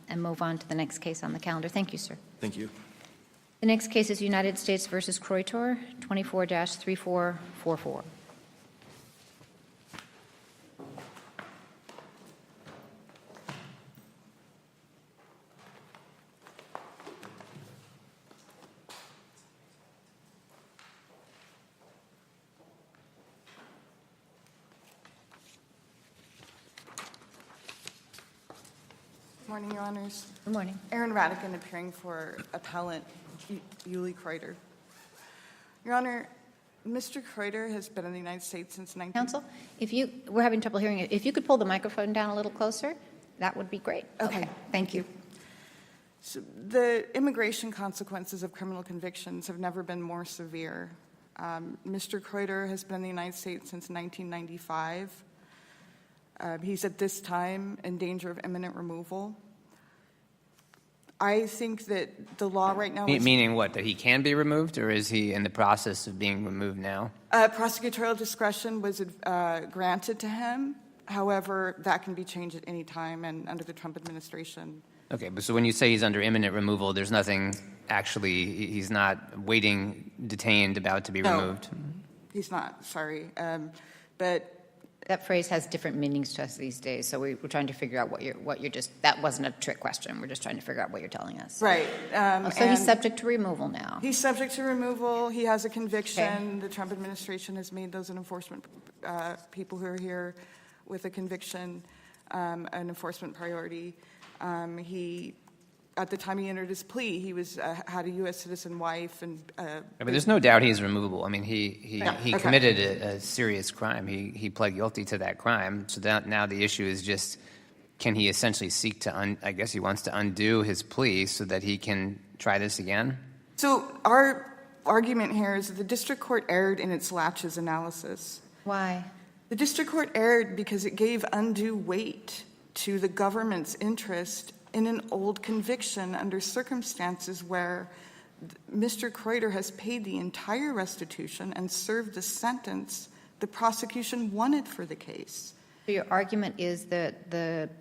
and move on to the next case on the calendar. Thank you, sir. Thank you. The next case is United States versus Courtroom, 24-3444. Good morning, Your Honors. Good morning. Erin Radigan, appearing for Appellant Unduly Kreuter. Your Honor, Mr. Kreuter has been in the United States since 19... Counsel, we're having trouble hearing you. If you could pull the microphone down a little closer, that would be great. Okay. Thank you. So the immigration consequences of criminal convictions have never been more severe. Mr. Kreuter has been in the United States since 1995. He's at this time in danger of imminent removal. I think that the law right now is... Meaning what, that he can be removed, or is he in the process of being removed now? Prosecutorial discretion was granted to him. However, that can be changed at any time, and under the Trump administration. Okay, but so when you say he's under imminent removal, there's nothing actually, he's not waiting, detained, about to be removed? He's not, sorry. But that phrase has different meanings to us these days, so we're trying to figure out what you're just, that wasn't a trick question. We're just trying to figure out what you're telling us. Right. So he's subject to removal now. He's subject to removal. He has a conviction. Okay. The Trump administration has made those enforcement people who are here with a conviction an enforcement priority. At the time he entered his plea, he had a U.S. citizen wife, and. But there's no doubt he's removable. I mean, he committed a serious crime. He pled guilty to that crime. So now the issue is just, can he essentially seek to? I guess he wants to undo his plea so that he can try this again. So our argument here is that the district court erred in its laches analysis. Why? The district court erred because it gave undue weight to the government's interest in an old conviction under circumstances where Mr. Kreuter has paid the entire restitution and served the sentence the prosecution wanted for the case. So your argument is that the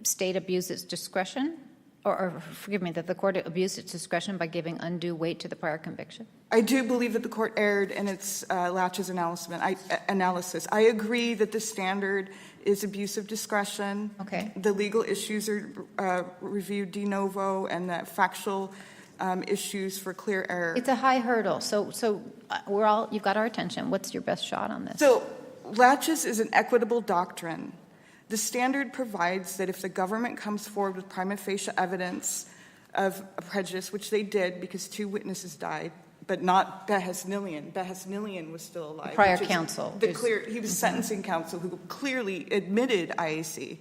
state abused its discretion? Or forgive me, that the court abused its discretion by giving undue weight to the prior conviction? I do believe that the court erred in its laches analysis. I agree that the standard is abuse of discretion. Okay. The legal issues are reviewed de novo, and the factual issues for clear error. It's a high hurdle. So you've got our attention. What's your best shot on this? So laches is an equitable doctrine. The standard provides that if the government comes forward with prima facie evidence of a prejudice, which they did because 2 witnesses died, but not Behesnilian. Behesnilian was still alive. Prior counsel. He was sentencing counsel who clearly admitted IAC.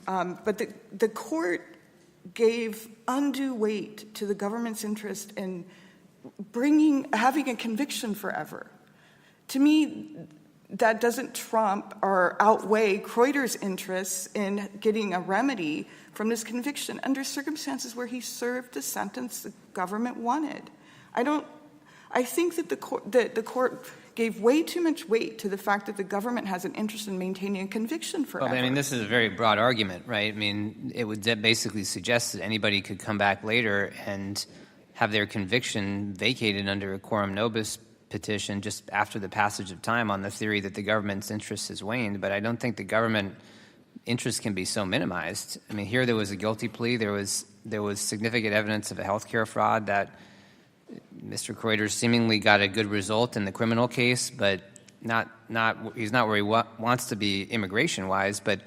But the court gave undue weight to the government's interest in having a conviction forever. To me, that doesn't trump or outweigh Kreuter's interests in getting a remedy from this conviction under circumstances where he served the sentence the government wanted. I think that the court gave way too much weight to the fact that the government has an interest in maintaining a conviction forever. Well, I mean, this is a very broad argument, right? I mean, that basically suggests that anybody could come back later and have their conviction vacated under a quorum nobis petition just after the passage of time on the theory that the government's interest has waned. But I don't think the government interest can be so minimized. I mean, here there was a guilty plea. There was significant evidence of a healthcare fraud that Mr. Kreuter seemingly got a good result in the criminal case, but he's not where he wants to be immigration-wise. But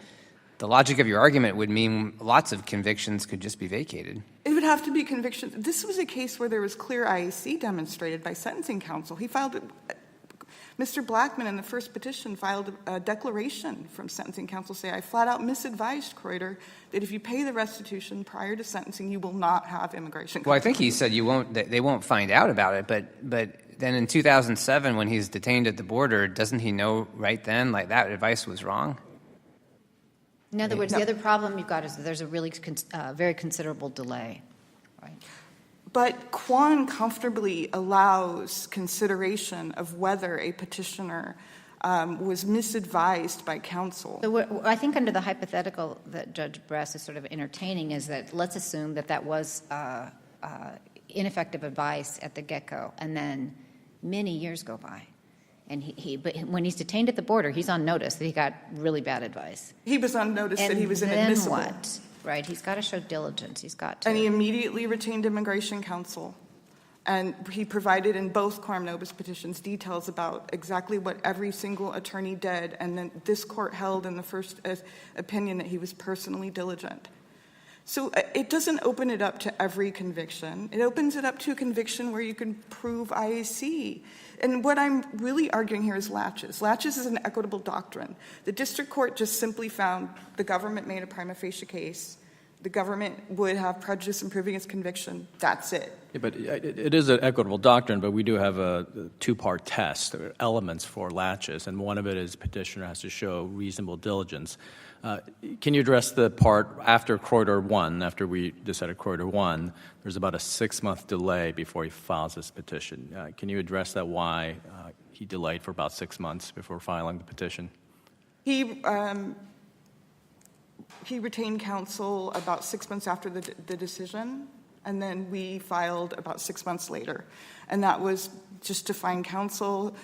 the logic of your argument would mean lots of convictions could just be vacated. It would have to be convictions. This was a case where there was clear IAC demonstrated by sentencing counsel. Mr. Blackman in the first petition filed a declaration from sentencing counsel saying, I flat out misadvised Kreuter that if you pay the restitution prior to sentencing, you will not have immigration. Well, I think he said they won't find out about it, but then in 2007 when he's detained at the border, doesn't he know right then like that advice was wrong? In other words, the other problem you've got is that there's a really very considerable delay, right? But Kwan comfortably allows consideration of whether a petitioner was misadvised by counsel. So I think under the hypothetical that Judge Bress is sort of entertaining is that let's assume that that was ineffective advice at the get-go, and then many years go by. And but when he's detained at the border, he's on notice that he got really bad advice. He was on notice that he was And inadmissible. then what? Right, he's got to show diligence. He's got to. And he immediately retained immigration counsel. And he provided in both quorum nobis petitions details about exactly what every single attorney did. And then this court held in the first opinion that he was personally diligent. So it doesn't open it up to every conviction. It opens it up to a conviction where you can prove IAC. And what I'm really arguing here is laches. Laches is an equitable doctrine. The district court just simply found the government made a prima facie case. The government would have prejudice in proving its conviction. That's it. Yeah, but it is an equitable doctrine, but we do have a two-part test. There are elements for laches, and one of it is petitioner has to show reasonable diligence. Can you address the part after Croyder 1, after we decided Croyder 1, there's about a 6-month delay before he files this petition. Can you address that, why he delayed for about 6 months before filing the petition? He retained counsel about 6 months after the decision, and then we filed about 6 months later. And that was just to find counsel.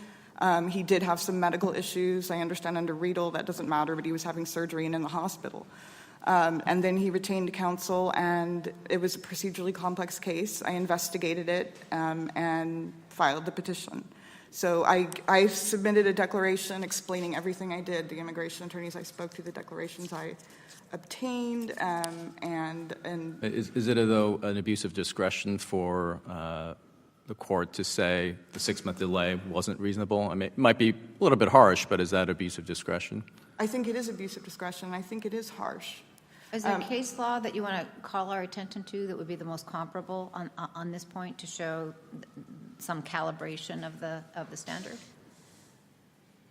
He did have some medical issues. I understand under Riedel that doesn't matter, but he was having surgery and in the hospital. And then he retained counsel, and it was a procedurally complex case. I investigated it and filed the petition. So I submitted a declaration explaining everything I did, the immigration attorneys I spoke to, the declarations I obtained, and Is it, though, an abuse of discretion for the court to say the 6-month delay wasn't reasonable? I mean, it might be a little bit harsh, but is that abuse of discretion? I think it is abuse of discretion. I think it is harsh. Is there a case law that you want to call our attention to that would be the most comparable on this point to show some calibration of the standard,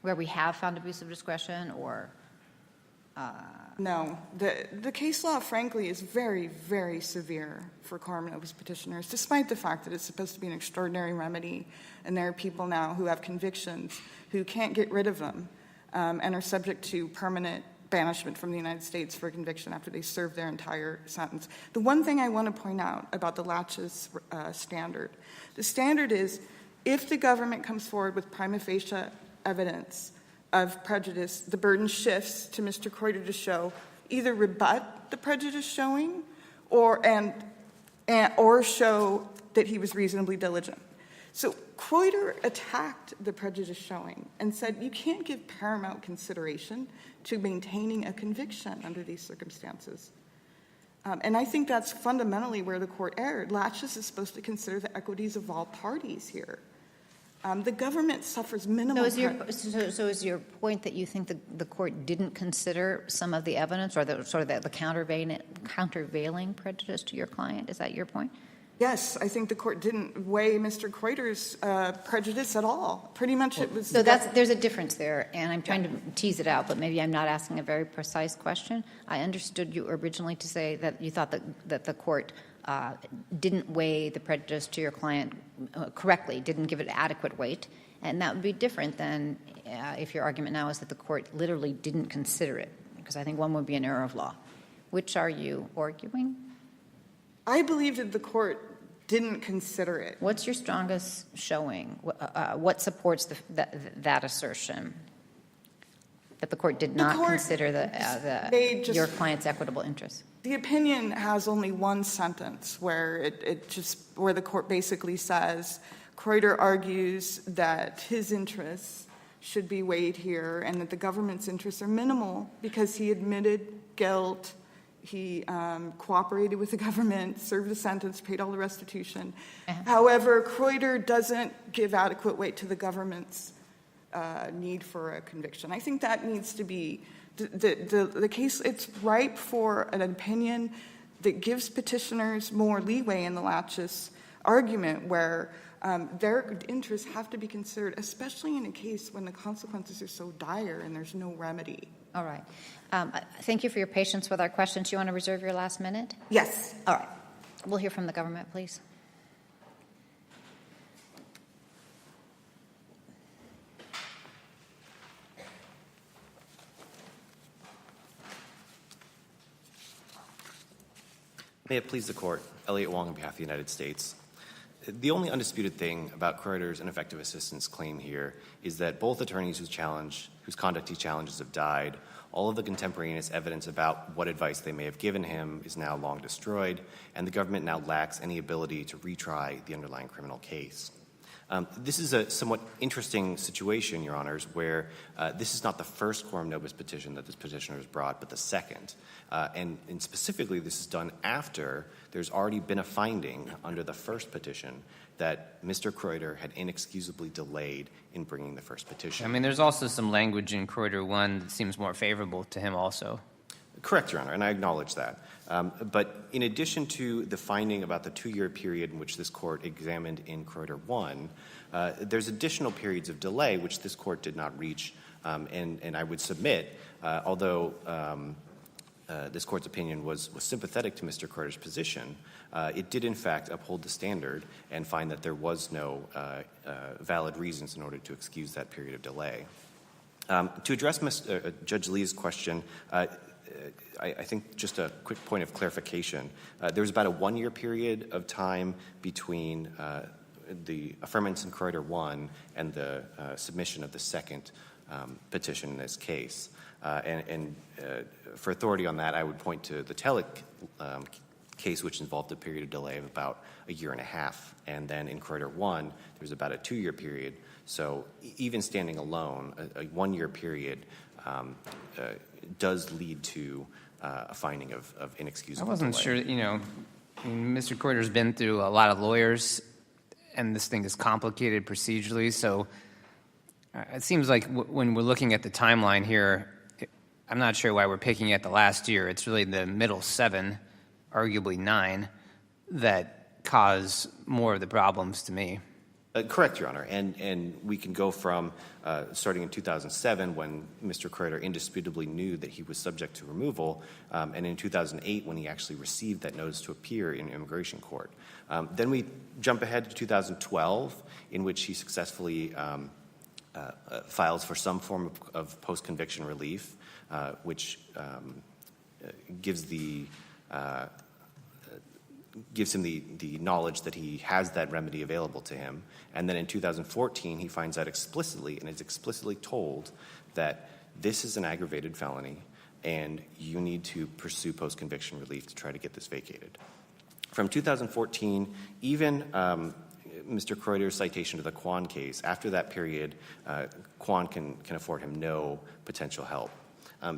where we have found abuse of discretion or? No. The case law, frankly, is very, very severe for quorum nobis petitioners, despite the fact that it's supposed to be an extraordinary remedy, and there are people now who have convictions who can't get rid of them and are subject to permanent banishment from the United States for conviction after they serve their entire sentence. The one thing I want to point out about the laches standard, the standard is if the government comes forward with prima facie evidence of prejudice, the burden shifts to Mr. Croyder to show either rebut the prejudice showing or show that he was reasonably diligent. So Croyder attacked the prejudice showing and said you can't give paramount consideration to maintaining a conviction under these circumstances. And I think that's fundamentally where the court erred. Laches is supposed to consider the equities of all parties here. The government suffers minimal. So is your point that you think the court didn't consider some of the evidence or the countervailing prejudice to your client? Is that your point? Yes, I think the court didn't weigh Mr. Croyder's prejudice at all. Pretty much it was. So there's a difference there, and I'm trying to tease it out, but maybe I'm not asking a very precise question. I understood you originally to say that you thought that the court didn't weigh the prejudice to your client correctly, didn't give it adequate weight, and that would be different than if your argument now is that the court literally didn't consider it, because I think one would be an error of law. Which are you arguing? I believe that the court didn't consider it. What's your strongest showing? What supports that assertion that the court did not consider your client's equitable interests? The opinion has only one sentence where where the court basically says Croyder argues that his interests should be weighed here and that the government's interests are minimal because he admitted guilt, he cooperated with the government, served the sentence, paid all the restitution. However, Croyder doesn't give adequate weight to the government's need for a conviction. I think that needs to be the case. It's ripe for an opinion that gives petitioners more leeway in the laches argument where their interests have to be considered, especially in a case when the consequences are so dire and there's no remedy. All right. Thank you for your patience with our questions. You want to reserve your last minute? Yes. All right. We'll hear from the government, please. May it please the Court, Elliot Wong on behalf of the United States. The only undisputed thing about Croyder's ineffective assistance claim here is that both attorneys whose conduct he challenges have died. All of the contemporaneous evidence about what advice they may have given him is now long destroyed, and the government now lacks any ability to retry the underlying criminal case. This is a somewhat interesting situation, Your Honors, where this is not the first quorum nobis petition that this petitioner has brought, but the second. And specifically, this is done after there's already been a finding under the first petition that Mr. Croyder had inexcusably delayed in bringing the first petition. I mean, there's also some language in Croyder 1 that seems more favorable to him also. Correct, Your Honor, and I acknowledge that. But in addition to the finding about the 2-year period in which this Court examined in Croyder 1, there's additional periods of delay which this Court did not reach, and I would submit, although this Court's opinion was sympathetic to Mr. Croyder's position, it did in fact uphold the standard and find that there was no valid reasons in order to excuse that period of delay. To address Judge Lee's question, I think just a quick point of clarification. There was about a 1-year period of time between the affirmance in Croyder 1 and the submission of the second petition in this case. And for authority on that, I would point to the Telek case, which involved a period of delay of about 1.5 years. And then in Croyder 1, there was about a 2-year period. So even standing alone, a 1-year period does lead to a finding of inexcusable I wasn't delay. sure, Mr. Croyder's been through a lot of lawyers, and this thing is complicated procedurally, so it seems like when we're looking at the timeline here, I'm not sure why we're picking at the last year. It's really the middle 7, arguably 9, that cause more of the problems to me. Correct, Your Honor. And we can go from starting in 2007 when Mr. Croyder indisputably knew that he was subject to removal, and in 2008 when he actually received that notice to appear in immigration court. Then we jump ahead to 2012 in which he successfully files for some form of post-conviction relief, which gives him the knowledge that he has that remedy available to him. And then in 2014, he finds out explicitly and is explicitly told that this is an aggravated felony and you need to pursue post-conviction relief to try to get this vacated. From 2014, even Mr. Croyder's citation to the Kwan case, after that period, Kwan can afford him no potential help.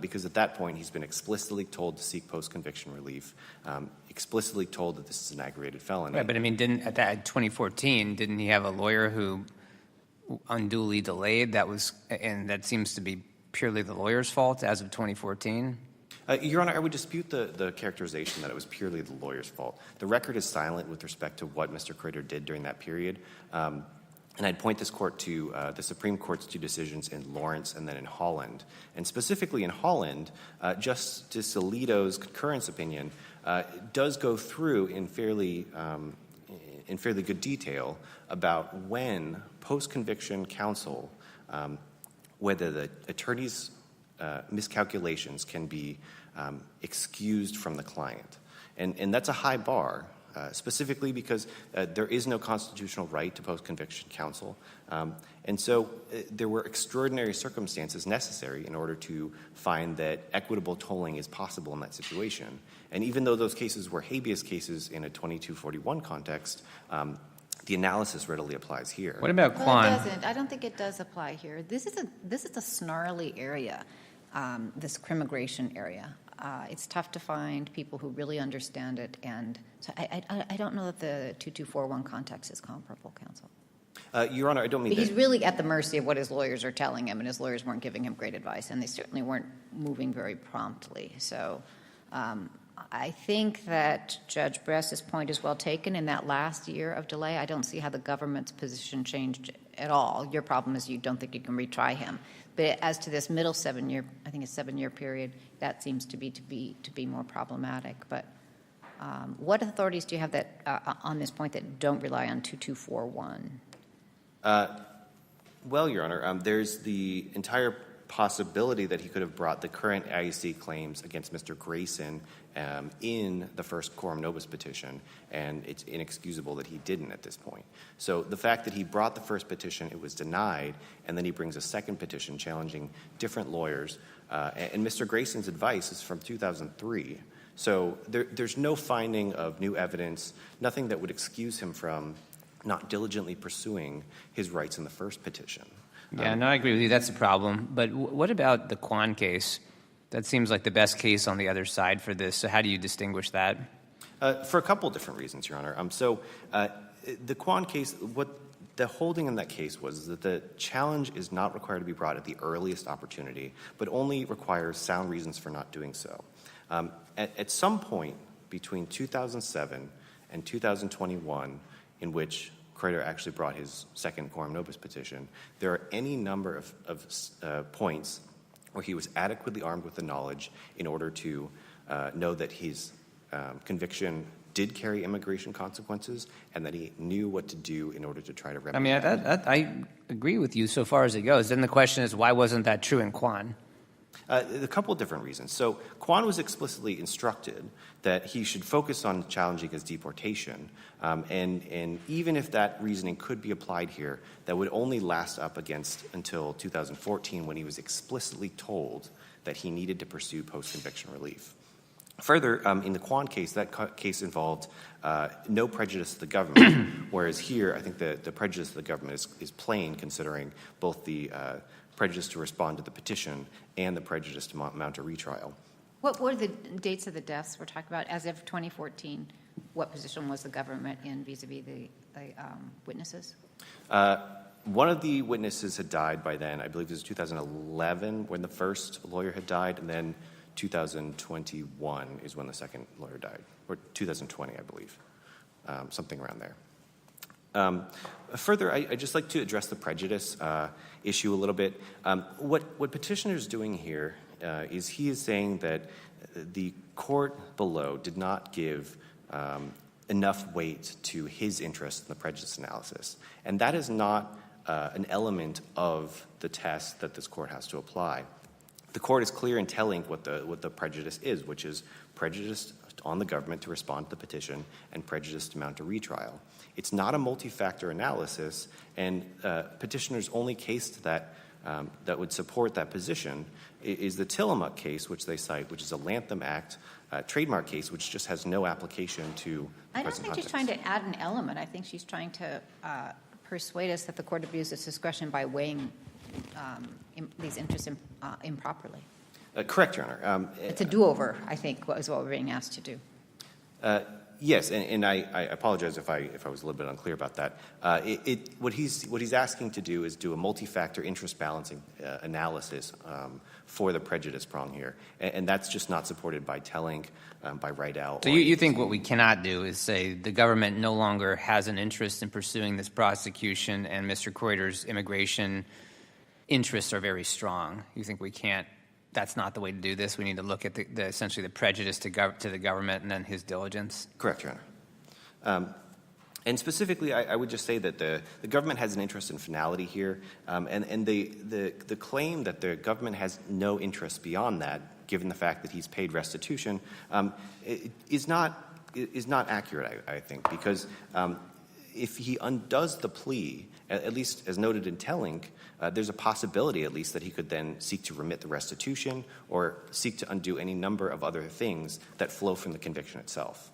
Because at that point, he's been explicitly told to seek post-conviction relief, explicitly told that this is an aggravated felony. Right, but I mean, at that 2014, didn't he have a lawyer who unduly delayed? And that seems to be purely the lawyer's fault as of 2014? Your Honor, I would dispute the characterization that it was purely the lawyer's fault. The record is silent with respect to what Mr. Croyder did during that period. And I'd point this court to the Supreme Court's 2 decisions in Lawrence and then in Holland. And specifically in Holland, Justice Alito's concurrence opinion does go through in fairly good detail about when post-conviction counsel, whether the attorney's miscalculations can be excused from the client. And that's a high bar. Specifically because there is no constitutional right to post-conviction counsel. And so there were extraordinary circumstances necessary in order to find that equitable tolling is possible in that situation. And even though those cases were habeas cases in a 2241 context, the analysis readily applies here. What about Kwan? Well, it doesn't. I don't think it does apply here. This is a snarly area, this crimmigration area. It's tough to find people who really understand it, and so I don't know that the 2241 context is comparable, counsel. Your Honor, I don't mean He's that. really at the mercy of what his lawyers are telling him, and his lawyers weren't giving him great advice, and they certainly weren't moving very promptly. So I think that Judge Bress's point is well taken. In that last year of delay, I don't see how the government's position changed at all. Your problem is you don't think you can retry him. But as to this middle 7-year, I think a 7-year period, that seems to be more problematic. But what authorities do you have that on this point that don't rely on 2241? Well, Your Honor, there's the entire possibility that he could have brought the current IAC claims against Mr. Grayson in the first quorum nobis petition, and it's inexcusable that he didn't at this point. So the fact that he brought the first petition, it was denied, and then he brings a second petition challenging different lawyers, and Mr. Grayson's advice is from 2003. So there's no finding of new evidence, nothing that would excuse him from not diligently pursuing his rights in the first petition. Yeah, no, I agree with you. That's a problem. But what about the Kwan case? That seems like the best case on the other side for this. So how do you distinguish that? For a couple different reasons, Your Honor. The Kwan case, what the holding in that case was that the challenge is not required to be brought at the earliest opportunity, but only requires sound reasons for not doing so. At some point between 2007 and 2021, in which Crater actually brought his second quorum nobis petition, there are any number of points where he was adequately armed with the knowledge in order to know that his conviction did carry immigration consequences and that he knew what to do in order to try to remedy that. I agree with you so far as it goes. Then the question is, why wasn't that true in Kwan? A couple of different reasons. So Kwan was explicitly instructed that he should focus on challenging his deportation, and even if that reasoning could be applied here, that would only last up against until 2014 when he was explicitly told that he needed to pursue post-conviction relief. Further, in the Kwan case, that case involved no prejudice to the government, whereas here I think the prejudice to the government is plain, considering both the prejudice to respond to the petition and the prejudice to mount a retrial. What were the dates of the deaths we're talking about? As of 2014, what position was the government in vis-a-vis the witnesses? One of the witnesses had died by then. I believe it was 2011 when the first lawyer had died, and then 2021 is when the second lawyer died, or 2020, I believe, something around there. Further, I'd just like to address the prejudice issue a little bit. What petitioner's doing here is he is saying that the court below did not give enough weight to his interest in the prejudice analysis. And that is not an element of the test that this court has to apply. The court is clear in telling what the prejudice is, which is prejudice on the government to respond to the petition and prejudice to mount a retrial. It's not a multi-factor analysis, and petitioner's only case that would support that position is the Tillamook case, which they cite, which is a Lantham Act trademark case, which just has no application to the I don't present think she's context. trying to add an element. I think she's trying to persuade us that the court abused its discretion by weighing these interests improperly. Correct, Your Honor. It's a do-over, I think, is what we're being asked to do. Yes, and I apologize if I was a little bit unclear about that. What he's asking to do is do a multi-factor interest balancing analysis for the prejudice prong here, and that's just not supported by telling, by Rydell. So you think what we cannot do is say the government no longer has an interest in pursuing this prosecution, and Mr. Kreuter's immigration interests are very strong. You think we can't? That's not the way to do this. We need to look at essentially the prejudice to the government and then his diligence. Correct, Your Honor. And specifically, I would just say that the government has an interest in finality here, and the claim that the government has no interest beyond that, given the fact that he's paid restitution, is not accurate, I think, because if he undoes the plea, at least as noted in telling, there's a possibility at least that he could then seek to remit the restitution or seek to undo any number of other things that flow from the conviction itself.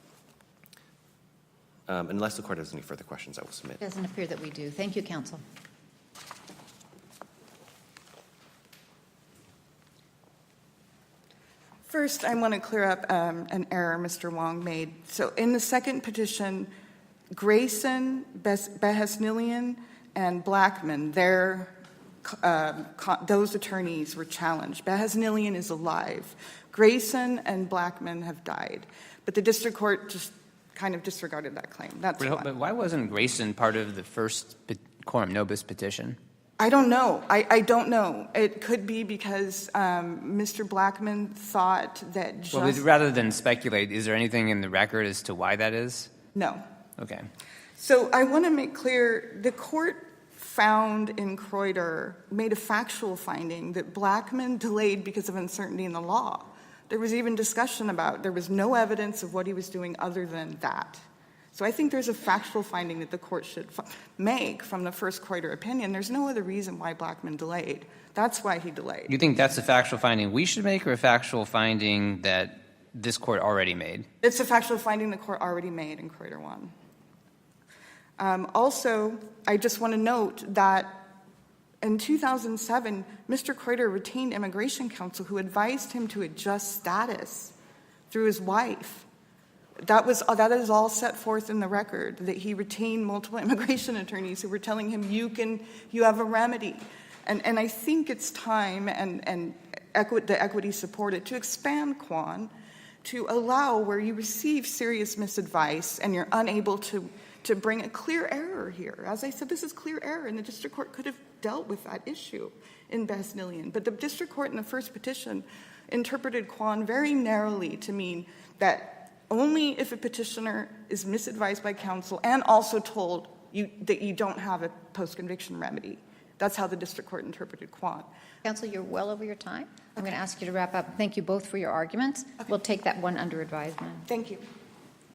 Unless the court has any further questions, I will submit. It doesn't appear that we do. Thank you, counsel. First, I want to clear up an error Mr. Wong made. So in the second petition, Grayson, Behesnilian, and Blackman, those attorneys were challenged. Behesnilian is alive. Grayson and Blackman have died. But the district court just kind of disregarded that claim. That's why. But why wasn't Grayson part of the first quorum nobis petition? I don't know. I don't know. It could be because Mr. Blackman thought that just... Well, rather than speculate, is there anything in the record as to why that is? No. Okay. So I want to make clear the court found in Croyder, made a factual finding that Blackman delayed because of uncertainty in the law. There was even discussion about there was no evidence of what he was doing other than that. So I think there's a factual finding that the court should make from the first Croyder opinion. There's no other reason why Blackman delayed. That's why he delayed. You think that's a factual finding we should make, or a factual finding that this court already made? It's a factual finding the court already made in Croyder 1. Also, I just want to note that in 2007, Mr. Croyder retained immigration counsel who advised him to adjust status through his wife. That is all set forth in the record, that he retained multiple immigration attorneys who were telling him, you have a remedy. And I think it's time, and the equity supported, to expand Quan to allow where you receive serious misadvice and you're unable to bring a clear error here. As I said, this is clear error, and the district court could have dealt with that issue in Basnillian. But the district court in the first petition interpreted Quan very narrowly to mean that only if a petitioner is misadvised by counsel and also told that you don't have a post-conviction remedy. That's how the district court interpreted Quan. Counsel, you're well over your time. I'm going to ask you to wrap up. Thank you both for your arguments. We'll take that one under advisement. Thank you.